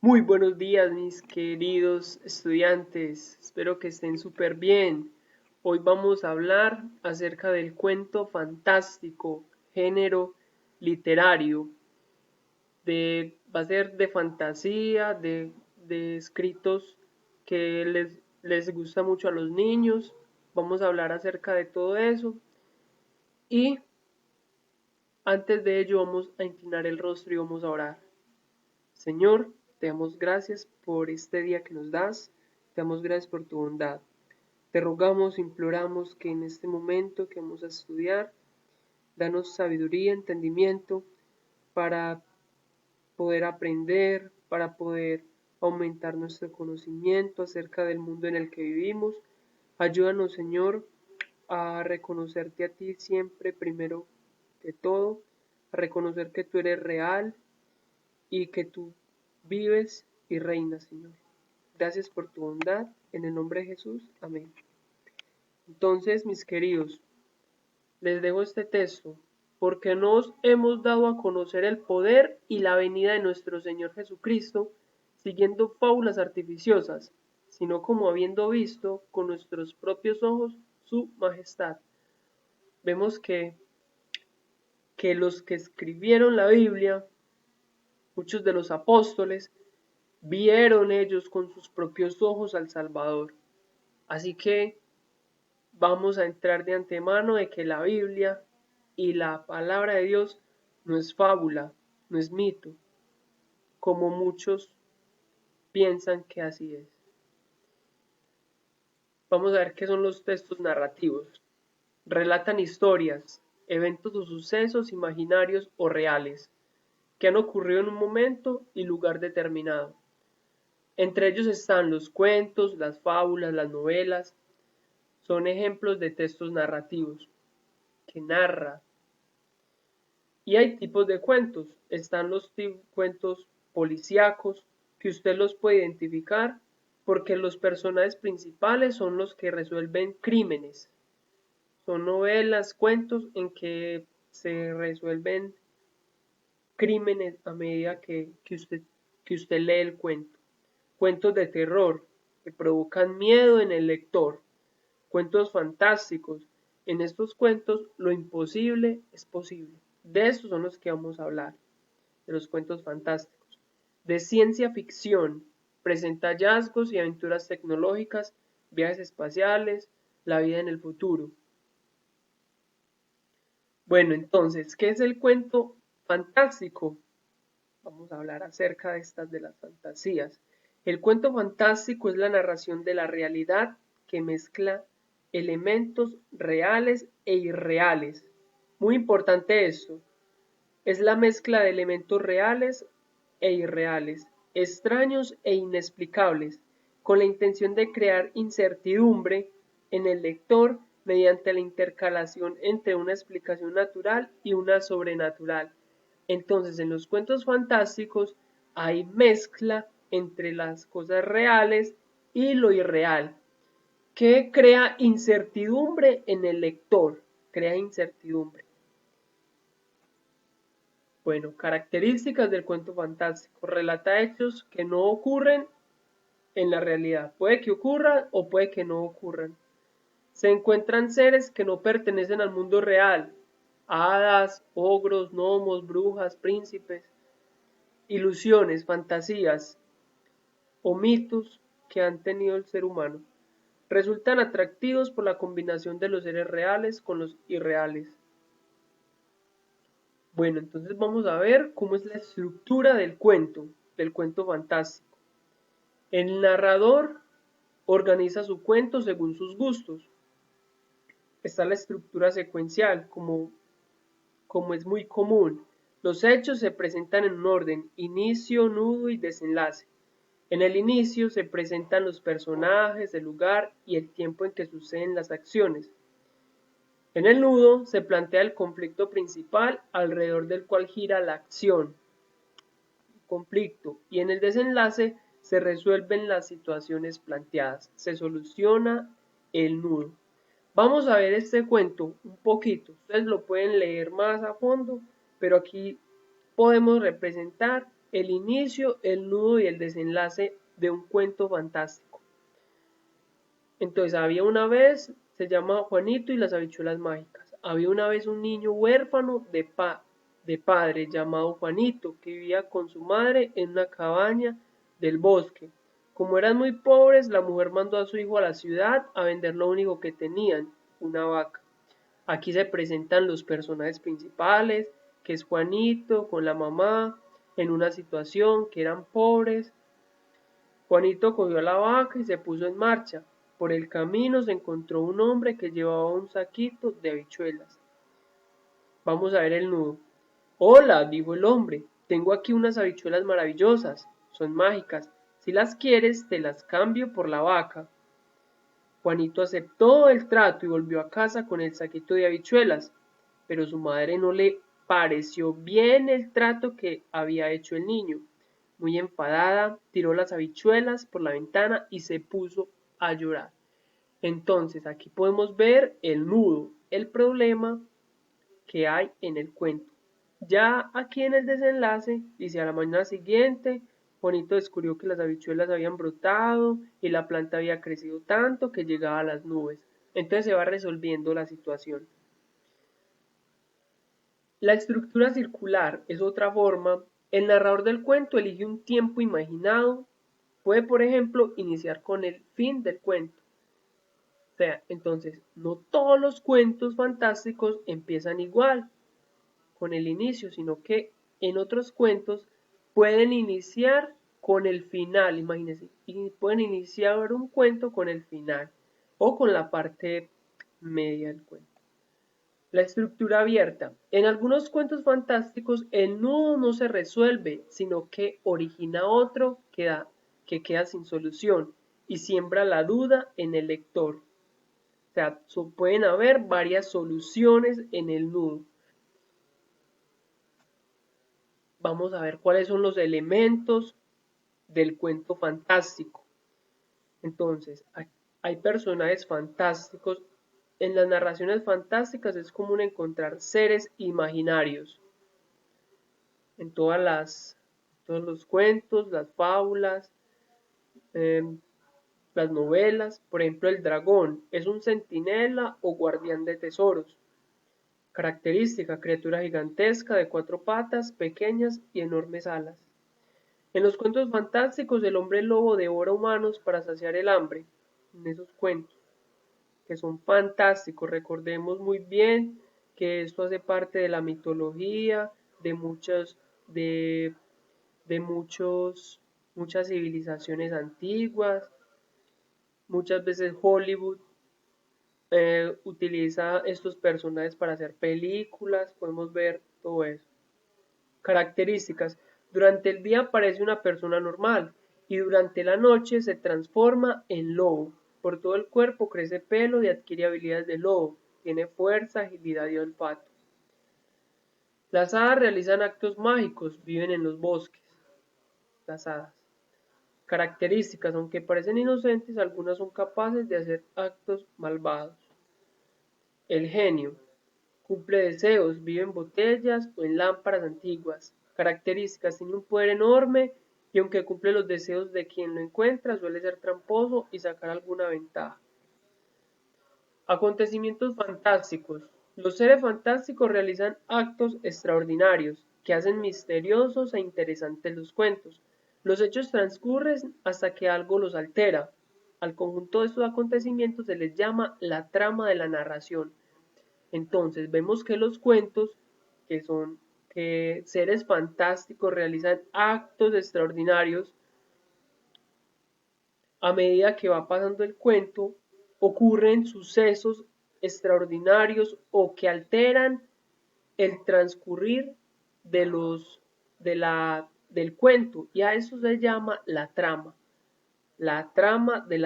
Muy buenos días, mis queridos estudiantes. Espero que estén súper bien. Hoy vamos a hablar acerca del cuento fantástico, género literario. Va a ser de fantasía, de escritos que les gusta mucho a los niños. Vamos a hablar acerca de todo eso. Y antes de ello vamos a inclinar el rostro y vamos a orar. Señor, te damos gracias por este día que nos das, te damos gracias por tu bondad. Te rogamos, imploramos que en este momento que vamos a estudiar, danos sabiduría, entendimiento para poder aprender, para poder aumentar nuestro conocimiento acerca del mundo en el que vivimos. Ayúdanos, Señor, a reconocerte a ti siempre, primero que todo, a reconocer que tú eres real y que tú vives y reinas, Señor. Gracias por tu bondad, en el nombre de Jesús, amén. Entonces, mis queridos, les dejo este texto, porque nos hemos dado a conocer el poder y la venida de nuestro Señor Jesucristo, siguiendo fábulas artificiosas, sino como habiendo visto con nuestros propios ojos su majestad. Vemos que los que escribieron la Biblia, muchos de los apóstoles, vieron ellos con sus propios ojos al Salvador. Así que vamos a entrar de antemano de que la Biblia y la palabra de Dios no es fábula, no es mito, como muchos piensan que así es. Vamos a ver qué son los textos narrativos. Relatan historias, eventos o sucesos imaginarios o reales que han ocurrido en un momento y lugar determinado. Entre ellos están los cuentos, las fábulas, las novelas. Son ejemplos de textos narrativos que narra. Y hay tipos de cuentos. Están los cuentos policíacos, que usted los puede identificar porque los personajes principales son los que resuelven crímenes. Son novelas, cuentos en que se resuelven crímenes a medida que usted lee el cuento. Cuentos de terror que provocan miedo en el lector. Cuentos fantásticos. En estos cuentos lo imposible es posible. De estos son los que vamos a hablar, de los cuentos fantásticos. De ciencia ficción, presenta hallazgos y aventuras tecnológicas, viajes espaciales, la vida en el futuro. Bueno, entonces, ¿qué es el cuento fantástico? Vamos a hablar acerca de estas de las fantasías. El cuento fantástico es la narración de la realidad que mezcla elementos reales e irreales. Muy importante esto. Es la mezcla de elementos reales e irreales, extraños e inexplicables, con la intención de crear incertidumbre en el lector mediante la intercalación entre una explicación natural y una sobrenatural. Entonces, en los cuentos fantásticos hay mezcla entre las cosas reales y lo irreal, que crea incertidumbre en el lector, crea incertidumbre. Bueno, características del cuento fantástico. Relata hechos que no ocurren en la realidad. Puede que ocurran o puede que no ocurran. Se encuentran seres que no pertenecen al mundo real. Hadas, ogros, gnomos, brujas, príncipes. Ilusiones, fantasías o mitos que han tenido el ser humano. Resultan atractivos por la combinación de los seres reales con los irreales. Bueno, entonces vamos a ver cómo es la estructura del cuento fantástico. El narrador organiza su cuento según sus gustos. Está la estructura secuencial, como es muy común. Los hechos se presentan en un orden: inicio, nudo y desenlace. En el inicio se presentan los personajes, el lugar y el tiempo en que suceden las acciones. En el nudo se plantea el conflicto principal alrededor del cual gira la acción, conflicto, y en el desenlace se resuelven las situaciones planteadas, se soluciona el nudo. Vamos a ver este cuento un poquito, ustedes lo pueden leer más a fondo, pero aquí podemos representar el inicio, el nudo y el desenlace de un cuento fantástico. Entonces, había una vez, se llama Juanito y las habichuelas mágicas. Había una vez un niño huérfano de padre llamado Juanito, que vivía con su madre en una cabaña del bosque. Como eran muy pobres, la mujer mandó a su hijo a la ciudad a vender lo único que tenían, una vaca. Aquí se presentan los personajes principales, que es Juanito con la mamá, en una situación que eran pobres. Juanito cogió la vaca y se puso en marcha. Por el camino se encontró un hombre que llevaba un saquito de habichuelas. Vamos a ver el nudo. Hola, dijo el hombre, tengo aquí unas habichuelas maravillosas, son mágicas. Si las quieres, te las cambio por la vaca. Juanito aceptó el trato y volvió a casa con el saquito de habichuelas, pero su madre no le pareció bien el trato que había hecho el niño. Muy enfadada, tiró las habichuelas por la ventana y se puso a llorar. Entonces aquí podemos ver el nudo, el problema que hay en el cuento. Ya aquí en el desenlace, dice a la mañana siguiente, Juanito descubrió que las habichuelas habían brotado y la planta había crecido tanto que llegaba a las nubes. Entonces se va resolviendo la situación. La estructura circular es otra forma. El narrador del cuento elige un tiempo imaginado. Puede, por ejemplo, iniciar con el fin del cuento. O sea, entonces, no todos los cuentos fantásticos empiezan igual con el inicio, sino que en otros cuentos pueden iniciar con el final, imagínense, y pueden iniciar un cuento con el final o con la parte media del cuento. La estructura abierta. En algunos cuentos fantásticos el nudo no se resuelve, sino que origina otro que queda sin solución y siembra la duda en el lector. O sea, pueden haber varias soluciones en el nudo. Vamos a ver cuáles son los elementos del cuento fantástico. Entonces, hay personajes fantásticos. En las narraciones fantásticas es común encontrar seres imaginarios. En todos los cuentos, las fábulas, eh, las novelas, por ejemplo, el dragón es un centinela o guardián de tesoros. Característica, criatura gigantesca de 4 patas, pequeñas y enormes alas. En los cuentos fantásticos, el hombre lobo devora humanos para saciar el hambre. En esos cuentos, que son fantásticos, recordemos muy bien que esto hace parte de la mitología, de muchas civilizaciones antiguas. Muchas veces Hollywood utiliza estos personajes para hacer películas, podemos ver todo eso. Características. Durante el día parece una persona normal y durante la noche se transforma en lobo. Por todo el cuerpo crece pelo y adquiere habilidades de lobo. Tiene fuerza, agilidad y olfato. Las hadas realizan actos mágicos, viven en los bosques. Las hadas. Características, aunque parecen inocentes, algunas son capaces de hacer actos malvados. El genio. Cumple deseos, vive en botellas o en lámparas antiguas. Características, tiene un poder enorme y aunque cumple los deseos de quien lo encuentra, suele ser tramposo y sacar alguna ventaja. Acontecimientos fantásticos. Los seres fantásticos realizan actos extraordinarios que hacen misteriosos e interesantes los cuentos. Los hechos transcurren hasta que algo los altera. Al conjunto de estos acontecimientos se les llama la trama de la narración. Entonces vemos que los cuentos, que seres fantásticos realizan actos extraordinarios, a medida que va pasando el cuento, ocurren sucesos extraordinarios o que alteran el transcurrir del cuento, y a eso se llama la trama de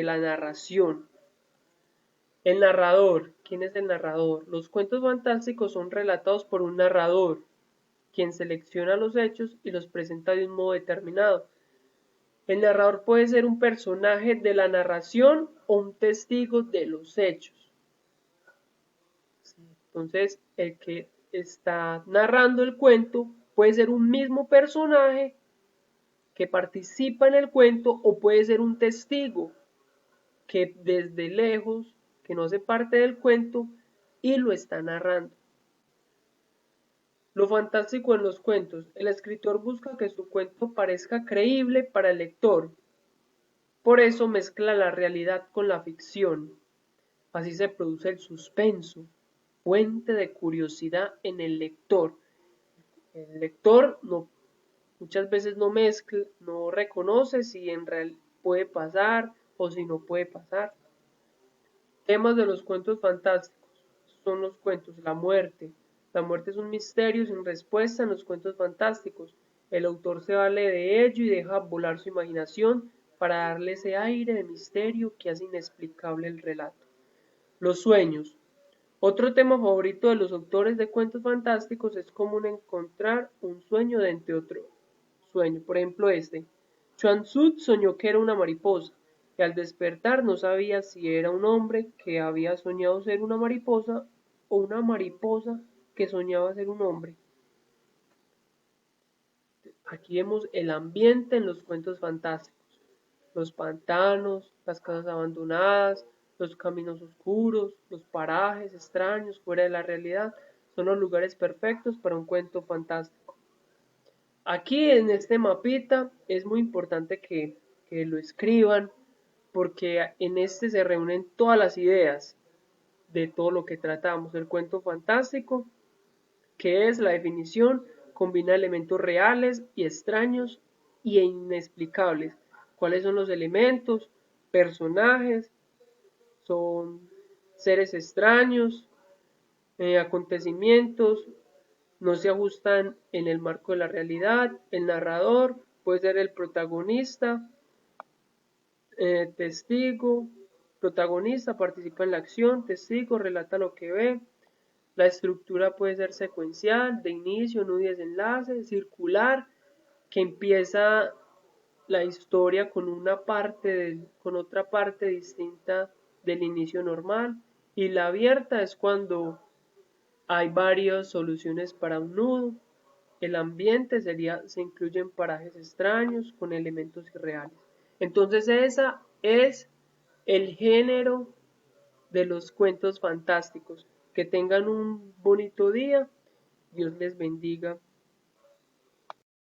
la narración. El narrador. ¿Quién es el narrador? Los cuentos fantásticos son relatados por un narrador, quien selecciona los hechos y los presenta de un modo determinado. El narrador puede ser un personaje de la narración o un testigo de los hechos. Entonces, el que está narrando el cuento Puede ser un mismo personaje que participa en el cuento o puede ser un testigo que desde lejos, que no hace parte del cuento y lo está narrando. Lo fantástico en los cuentos. El escritor busca que su cuento parezca creíble para el lector. Por eso mezcla la realidad con la ficción. Así se produce el suspenso, fuente de curiosidad en el lector. El lector muchas veces no mezcla, no reconoce si en realidad puede pasar o si no puede pasar. Temas de los cuentos fantásticos son los cuentos, la muerte. La muerte es un misterio sin respuesta en los cuentos fantásticos. El autor se vale de ello y deja volar su imaginación para darle ese aire de misterio que hace inexplicable el relato. Los sueños. Otro tema favorito de los autores de cuentos fantásticos es común encontrar un sueño dentro de otro sueño. Por ejemplo, Chuang Tzu soñó que era una mariposa y al despertar no sabía si era un hombre que había soñado ser una mariposa o una mariposa que soñaba ser un hombre. Aquí vemos el ambiente en los cuentos fantásticos. Los pantanos, las casas abandonadas, los caminos oscuros, los parajes extraños fuera de la realidad son los lugares perfectos para un cuento fantástico. Aquí en este mapita es muy importante que lo escriban porque en este se reúnen todas las ideas de todo lo que tratamos. El cuento fantástico, que es la definición, combina elementos reales y extraños e inexplicables. ¿Cuáles son los elementos? Personajes, son seres extraños, acontecimientos, no se ajustan en el marco de la realidad. El narrador puede ser el protagonista, testigo, protagonista participa en la acción, testigo relata lo que ve. La estructura puede ser secuencial, de inicio, nudo y desenlace, circular, que empieza la historia con con otra parte distinta del inicio normal. Y la abierta es cuando hay varias soluciones para un nudo. El ambiente se incluyen parajes extraños con elementos irreales. Entonces esa es el género de los cuentos fantásticos. Que tengan un bonito día. Dios les bendiga.